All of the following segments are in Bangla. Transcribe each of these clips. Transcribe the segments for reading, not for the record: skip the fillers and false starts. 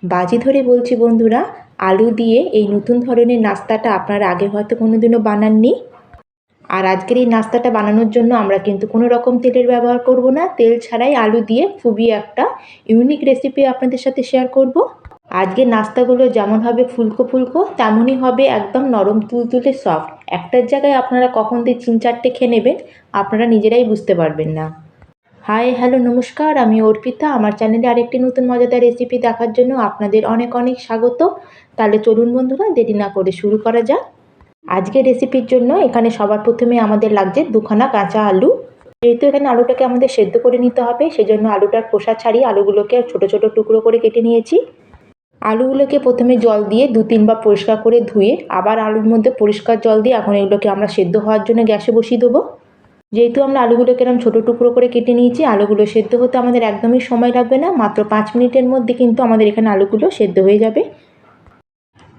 বাজি ধরে বলছি বন্ধুরা, আলু দিয়ে এই নতুন ধরনের নাস্তাটা আপনারা আগে হয়তো কোনোদিনও বানাননি। আর আজকের এই নাস্তাটা বানানোর জন্য আমরা কিন্তু কোনো রকম তেলের ব্যবহার করব না। তেল ছাড়াই আলু দিয়ে খুবই একটা ইউনিক রেসিপি আপনাদের সাথে শেয়ার করব। আজকের নাস্তাগুলো যেমন হবে ফুলকো ফুলকো, তেমনই হবে একদম নরম তুলতুলে সফট। একটার জায়গায় আপনারা কখন দিয়ে 3-4টে খেয়ে নেবেন আপনারা নিজেরাই বুঝতে পারবেন না। হাই হ্যালো নমস্কার, আমি অর্পিতা। আমার চ্যানেলে আরেকটি নতুন মজাদার রেসিপি দেখার জন্য আপনাদের অনেক অনেক স্বাগত। তাহলে চলুন বন্ধুরা, দেরি না করে শুরু করা যাক। আজকের রেসিপির জন্য এখানে সবার প্রথমে আমাদের লাগছে 2খানা কাঁচা আলু। যেহেতু এখানে আলুটাকে আমাদের সেদ্ধ করে নিতে হবে, সেজন্য আলুটার খোসা ছাড়িয়ে আলুগুলোকে ছোট ছোট টুকরো করে কেটে নিয়েছি। আলুগুলোকে প্রথমে জল দিয়ে 2-3 বার পরিষ্কার করে ধুয়ে আবার আলুর মধ্যে পরিষ্কার জল দিয়ে এখন এগুলোকে আমরা সেদ্ধ হওয়ার জন্য গ্যাসে বসিয়ে দেবো। যেহেতু আমরা আলুগুলোকে এরকম ছোটো টুকরো করে কেটে নিয়েছি, আলুগুলো সেদ্ধ হতে আমাদের একদমই সময় লাগবে না। মাত্র 5 মিনিটের মধ্যে কিন্তু আমাদের এখানে আলুগুলো সেদ্ধ হয়ে যাবে।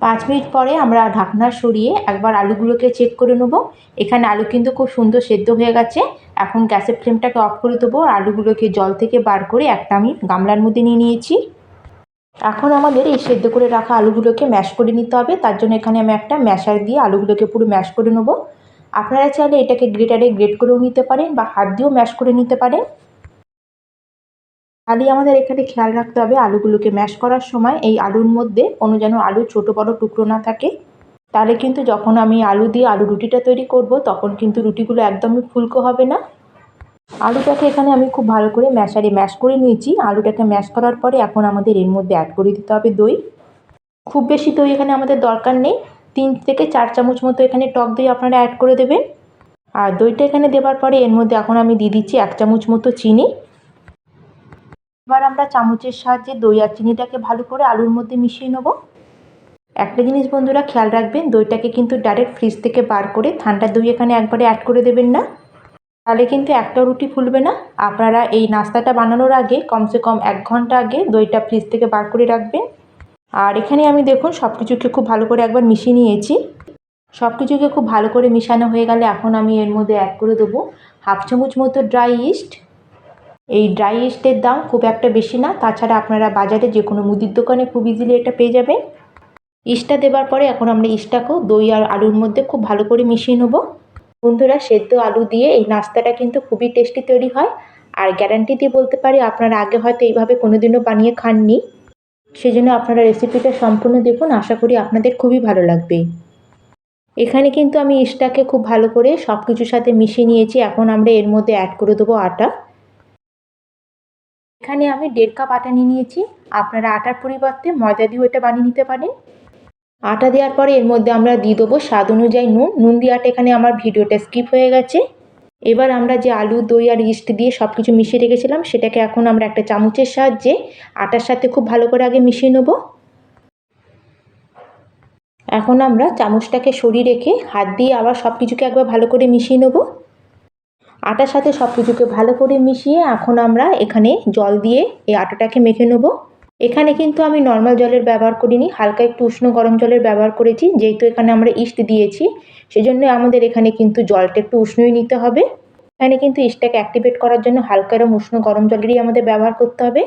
5 মিনিট পরে আমরা ঢাকনা সরিয়ে একবার আলুগুলোকে চেক করে নেব। এখানে আলু কিন্তু খুব সুন্দর সেদ্ধ হয়ে গেছে। এখন গ্যাসের ফ্লেমটাকে অফ করে দেবো। আলুগুলোকে জল থেকে বার করে একটা আমি গামলার মধ্যে নিয়ে নিয়েছি। এখন আমাদের এই সেদ্ধ করে রাখা আলুগুলোকে ম্যাশ করে নিতে হবে। তার জন্য এখানে আমি একটা ম্যাশার দিয়ে আলুগুলোকে পুরো ম্যাশ করে নেব। আপনারা চাইলে এটাকে গ্রেটারে গ্রেট করেও নিতে পারেন বা হাত দিয়েও ম্যাশ করে নিতে পারেন। খালি আমাদের এখানে খেয়াল রাখতে হবে আলুগুলোকে ম্যাশ করার সময় এই আলুর মধ্যে কোনো যেন আলুর ছোটো বড়ো টুকরো না থাকে। তাহলে কিন্তু যখন আমি আলু দিয়ে আলু রুটিটা তৈরি করব তখন কিন্তু রুটিগুলো একদমই ফুলকো হবে না। আলুটাকে এখানে আমি খুব ভালো করে ম্যাশারে ম্যাশ করে নিয়েছি। আলুটাকে ম্যাশ করার পরে এখন আমাদের এর মধ্যে অ্যাড করে দিতে হবে দই। খুব বেশি দই এখানে আমাদের দরকার নেই। 3 থেকে 4 চামচ মতো এখানে টক দই আপনারা অ্যাড করে দেবেন। আর দইটা এখানে দেওয়ার পরে এর মধ্যে এখন আমি দিয়ে দিচ্ছি 1 চামচ মতো চিনি। এবার আমরা চামচের সাহায্যে দই আর চিনিটাকে ভালো করে আলুর মধ্যে মিশিয়ে নেব। একটা জিনিস বন্ধুরা খেয়াল রাখবেন, দইটাকে কিন্তু ডাইরেক্ট ফ্রিজ থেকে বার করে ঠান্ডা দই এখানে একবারে অ্যাড করে দেবেন না, তাহলে কিন্তু একটা রুটি ফুলবে না। আপনারা এই নাস্তাটা বানানোর আগে কমসে কম 1 ঘন্টা আগে দইটা ফ্রিজ থেকে বার করে রাখবেন। আর এখানে আমি দেখুন সব কিছুকে খুব ভালো করে একবার মিশিয়ে নিয়েছি। সব কিছুকে খুব ভালো করে মিশানো হয়ে গেলে এখন আমি এর মধ্যে অ্যাড করে দেবো 1/2 চামচ মতো ড্রাই ইস্ট। এই ড্রাই ইস্টের দাম খুব একটা বেশি না, তাছাড়া আপনারা বাজারে যে কোনো মুদির দোকানে খুব ইজিলি এটা পেয়ে যাবেন। ইস্টটা দেওয়ার পরে এখন আমরা ইস্টটাকেও দই আর আলুর মধ্যে খুব ভালো করে মিশিয়ে নেব। বন্ধুরা, সেদ্ধ আলু দিয়ে এই নাস্তাটা কিন্তু খুবই টেস্টি তৈরি হয়। আর গ্যারান্টি দিয়ে বলতে পারি আপনারা আগে হয়তো এইভাবে কোনোদিনও বানিয়ে খাননি, সেজন্য আপনারা রেসিপিটা সম্পূর্ণ দেখুন, আশা করি আপনাদের খুবই ভালো লাগবে। এখানে কিন্তু আমি ইস্টটাকে খুব ভালো করে সব কিছুর সাথে মিশিয়ে নিয়েছি। এখন আমরা এর মধ্যে অ্যাড করে দেবো আটা। এখানে আমি 1.5 কাপ আটা নিয়ে নিয়েছি। আপনারা আটার পরিবর্তে ময়দা দিয়েও এটা বানিয়ে নিতে পারেন। আটা দেওয়ার পরে এর মধ্যে আমরা দিয়ে দেবো স্বাদ অনুযায়ী নুন। নুন দেওয়াটা এখানে আমার ভিডিওটা স্কিপ হয়ে গেছে। এবার আমরা যে আলু, দই আর ইস্ট দিয়ে সব কিছু মিশিয়ে রেখেছিলাম সেটাকে এখন আমরা একটা চামচের সাহায্যে আটার সাথে খুব ভালো করে আগে মিশিয়ে নেব। এখন আমরা চামচটাকে সরিয়ে রেখে হাত দিয়ে আবার সব কিছুকে একবার ভালো করে মিশিয়ে নেব। আটার সাথে সব কিছুকে ভালো করে মিশিয়ে এখন আমরা এখানে জল দিয়ে এই আটাটাকে মেখে নেব। এখানে কিন্তু আমি নর্মাল জলের ব্যবহার করিনি, হালকা একটু উষ্ণ গরম জলের ব্যবহার করেছি। যেহেতু এখানে আমরা ইস্ট দিয়েছি সেজন্য আমাদের এখানে কিন্তু জলটা একটু উষ্ণই নিতে হবে। এখানে কিন্তু ইস্টটাকে অ্যাক্টিভেট করার জন্য হালকা এরকম উষ্ণ গরম জলেরই আমাদের ব্যবহার করতে হবে।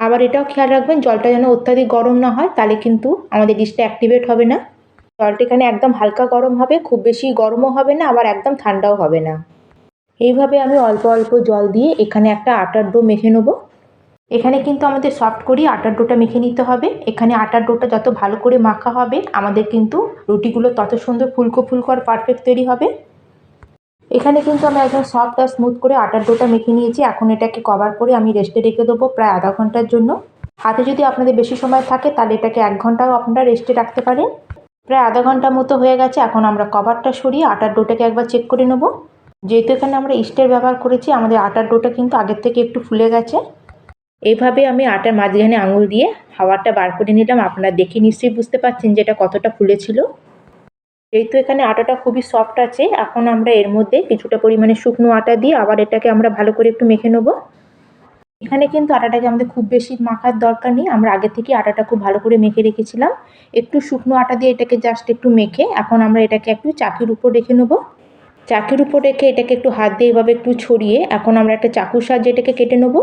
আবার এটাও খেয়াল রাখবেন জলটা যেন অত্যাধিক গরম না হয়, তাহলে কিন্তু আমাদের ইস্টটা অ্যাক্টিভেট হবে না। জলটা এখানে একদম হালকা গরম হবে, খুব বেশি গরমও হবে না আবার একদম ঠান্ডাও হবে না। এইভাবে আমি অল্প অল্প জল দিয়ে এখানে একটা আটার ডো মেখে নেব। এখানে কিন্তু আমাদের সফট করেই আটার ডোটা মেখে নিতে হবে। এখানে আটার ডোটা যত ভালো করে মাখা হবে আমাদের কিন্তু রুটিগুলো তত সুন্দর ফুলকো ফুলকো আর পারফেক্ট তৈরি হবে। এখানে কিন্তু আমি একদম সফট আর স্মুথ করে আটার ডোটা মেখে নিয়েছি। এখন এটাকে কভার করে আমি রেস্টে রেখে দেবো প্রায় আধা ঘন্টার জন্য। হাতে যদি আপনাদের বেশি সময় থাকে তাহলে এটাকে 1 ঘন্টাও আপনারা রেস্টে রাখতে পারেন। প্রায় আধা ঘন্টা মতো হয়ে গেছে। এখন আমরা কভারটা সরিয়ে আটার ডোটাকে একবার চেক করে নেব। যেহেতু এখানে আমরা ইস্টের ব্যবহার করেছি আমাদের আটার ডোটা কিন্তু আগের থেকে একটু ফুলে গেছে। এইভাবে আমি আটার মাঝখানে আঙুল দিয়ে হাওয়াটা বার করে নিলাম। আপনারা দেখে নিশ্চয়ই বুঝতে পারছেন যে এটা কতটা ফুলেছিল। যেহেতু এখানে আটাটা খুবই সফট আছে, এখন আমরা এর মধ্যে কিছুটা পরিমাণে শুকনো আটা দিয়ে আবার এটাকে আমরা ভালো করে একটু মেখে নেব। এখানে কিন্তু আটাটাকে আমাদের খুব বেশি মাখার দরকার নেই, আমরা আগে থেকে আটাটা খুব ভালো করে মেখে রেখেছিলাম। একটু শুকনো আটা দিয়ে এটাকে জাস্ট একটু মেখে এখন আমরা এটাকে একটু চাকির উপর রেখে নেব। চাকির উপর রেখে এটাকে একটু হাত দিয়ে এভাবে একটু ছড়িয়ে এখন আমরা একটা চাকুর সাহায্যে এটাকে কেটে নেব।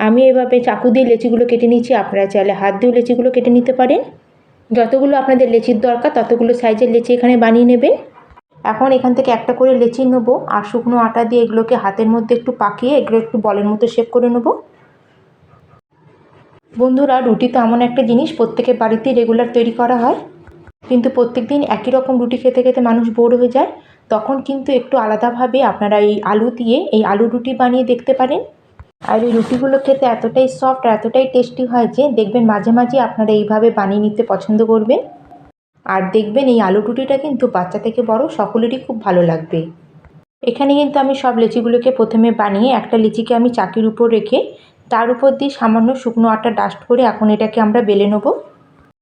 আমি এভাবে চাকু দিয়ে লেচিগুলো কেটে নিচ্ছি, আপনারা চাইলে হাত দিয়েও লেচিগুলো কেটে নিতে পারেন। যতগুলো আপনাদের লেচির দরকার ততগুলো সাইজের লেচি এখানে বানিয়ে নেবেন। এখন এখান থেকে একটা করে লেচি নেব আর শুকনো আটা দিয়ে এগুলোকে হাতের মধ্যে একটু পাকিয়ে এগুলো একটু বলের মতো শেপ করে নেব। বন্ধুরা, রুটি তো এমন একটা জিনিস প্রত্যেকের বাড়িতেই রেগুলার তৈরি করা হয়, কিন্তু প্রত্যেক দিন একই রকম রুটি খেতে খেতে মানুষ বোর হয়ে যায়। তখন কিন্তু একটু আলাদাভাবে আপনারা এই আলু দিয়ে এই আলু রুটি বানিয়ে দেখতে পারেন। আর এই রুটিগুলো খেতে এতটাই সফট আর এতটাই টেস্টি হয় যে দেখবেন মাঝে মাঝে আপনারা এইভাবে বানিয়ে নিতে পছন্দ করবেন। আর দেখবেন এই আলু রুটিটা কিন্তু বাচ্চা থেকে বড় সকলেরই খুব ভালো লাগবে। এখানে কিন্তু আমি সব লিচিগুলোকে প্রথমে বানিয়ে একটা লিচিকে আমি চাকির উপর রেখে তার উপর দিয়ে সামান্য শুকনো আটা ডাস্ট করে এখন এটাকে আমরা বেলে নেব।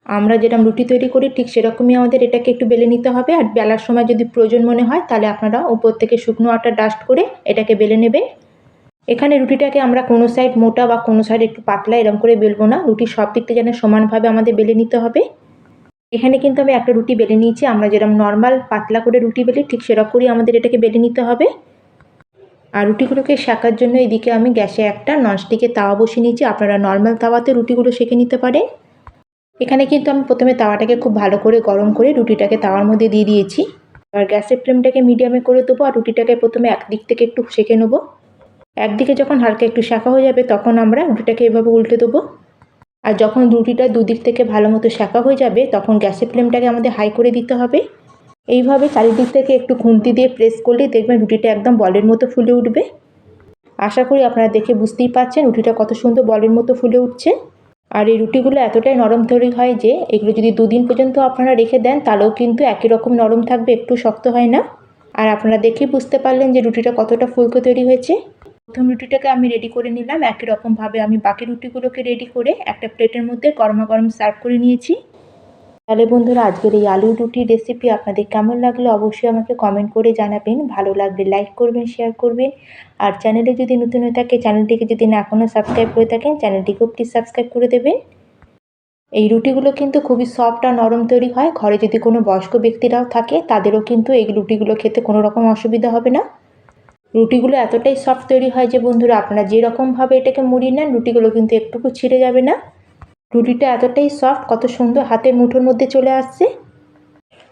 আমরা যেরকম রুটি তৈরি করি ঠিক সেরকমই আমাদের এটাকে একটু বেলে নিতে হবে। আর বেলার সময় যদি প্রয়োজন মনে হয় তাহলে আপনারা উপর থেকে শুকনো আটা ডাস্ট করে এটাকে বেলে নেবেন। এখানে রুটিটাকে আমরা কোনো সাইড মোটা বা কোনো সাইড একটু পাতলা এরকম করে বেলবো না, রুটির সব দিকটা যেন সমানভাবে আমাদের বেলে নিতে হবে। এখানে কিন্তু আমি একটা রুটি বেলে নিয়েছি, আমরা যেরকম নর্মাল পাতলা করে রুটি বেলি ঠিক সেরকমই আমাদের এটাকে বেলে নিতে হবে। আর রুটিগুলোকে সেঁকার জন্য এদিকে আমি গ্যাসে একটা ননস্টিকের তাওয়া বসিয়ে নিয়েছি, আপনারা নর্মাল তাওয়াতে রুটিগুলো সেঁকে নিতে পারেন। এখানে কিন্তু আমি প্রথমে তাওয়াটাকে খুব ভালো করে গরম করে রুটিটাকে তাওয়ার মধ্যে দিয়ে দিয়েছি। আর গ্যাসের ফ্লেমটাকে মিডিয়ামে করে দেবো আর রুটিটাকে প্রথমে একদিক থেকে একটু সেঁকে নেবো। একদিকে যখন হালকা একটু সেঁকা হয়ে যাবে তখন আমরা রুটিটাকে এভাবে উল্টে দেবো। আর যখন রুটিটা দুদিক থেকে ভালো মতো সেঁকা হয়ে যাবে তখন গ্যাসের ফ্লেমটাকে আমাদের হাই করে দিতে হবে। এইভাবে চারিদিক থেকে একটু খুন্তি দিয়ে প্রেস করলেই দেখবেন রুটিটা একদম বলের মতো ফুলে উঠবে। আশা করি আপনারা দেখে বুঝতেই পারছেন রুটিটা কত সুন্দর বলের মতো ফুলে উঠছে। আর এই রুটিগুলো এতটাই নরম তৈরি হয় যে এগুলো যদি দুদিন পর্যন্ত আপনারা রেখে দেন তাহলেও কিন্তু একই রকম নরম থাকবে, একটু শক্ত হয় না। আর আপনারা দেখেই বুঝতে পারলেন যে রুটিটা কতটা ফুলকো তৈরি হয়েছে। প্রথম রুটিটাকে আমি রেডি করে নিলাম, একই রকমভাবে আমি বাকি রুটিগুলোকে রেডি করে একটা প্লেটের মধ্যে গরমা গরম সার্ভ করে নিয়েছি। তাহলে বন্ধুরা, আজকের এই আলু রুটির রেসিপি আপনাদের কেমন লাগলো অবশ্যই আমাকে কমেন্ট করে জানাবেন। ভালো লাগলে লাইক করবেন, শেয়ার করবেন। আর চ্যানেলে যদি নতুন হয়ে থাকে চ্যানেলটিকে যদি না এখনও সাবস্ক্রাইব করে থাকেন চ্যানেলটিকেও প্লিজ সাবস্ক্রাইব করে দেবেন। এই রুটিগুলো কিন্তু খুবই সফট আর নরম তৈরি হয়, ঘরে যদি কোনো বয়স্ক ব্যক্তিরাও থাকে তাদেরও কিন্তু এই রুটিগুলো খেতে কোনো রকম অসুবিধা হবে না। রুটিগুলো এতটাই সফট তৈরি হয় যে বন্ধুরা আপনারা যেরকমভাবে এটাকে মুড়িয়ে নেন রুটিগুলো কিন্তু একটুকু ছিঁড়ে যাবে না। রুটিটা এতটাই সফট, কত সুন্দর হাতের মুঠোর মধ্যে চলে আসছে।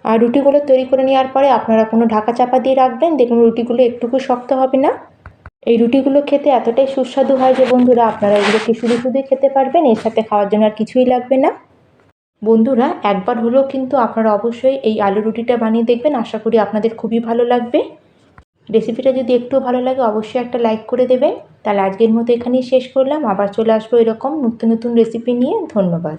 আর রুটিগুলো তৈরি করে নেওয়ার পরে আপনারা কোনো ঢাকা চাপা দিয়ে রাখবেন, দেখুন রুটিগুলো একটুকু শক্ত হবে না। এই রুটিগুলো খেতে এতটাই সুস্বাদু হয় যে বন্ধুরা আপনারা এগুলোকে শুধু শুধুই খেতে পারবেন, এর সাথে খাওয়ার জন্য আর কিছুই লাগবে না। বন্ধুরা, একবার হলেও কিন্তু আপনারা অবশ্যই এই আলু রুটিটা বানিয়ে দেখবেন, আশা করি আপনাদের খুবই ভালো লাগবে। রেসিপিটা যদি একটু ভালো লাগে অবশ্যই একটা লাইক করে দেবেন। তাহলে আজকের মতো এখানেই শেষ করলাম, আবার চলে আসবো এরকম নতুন নতুন রেসিপি নিয়ে। ধন্যবাদ।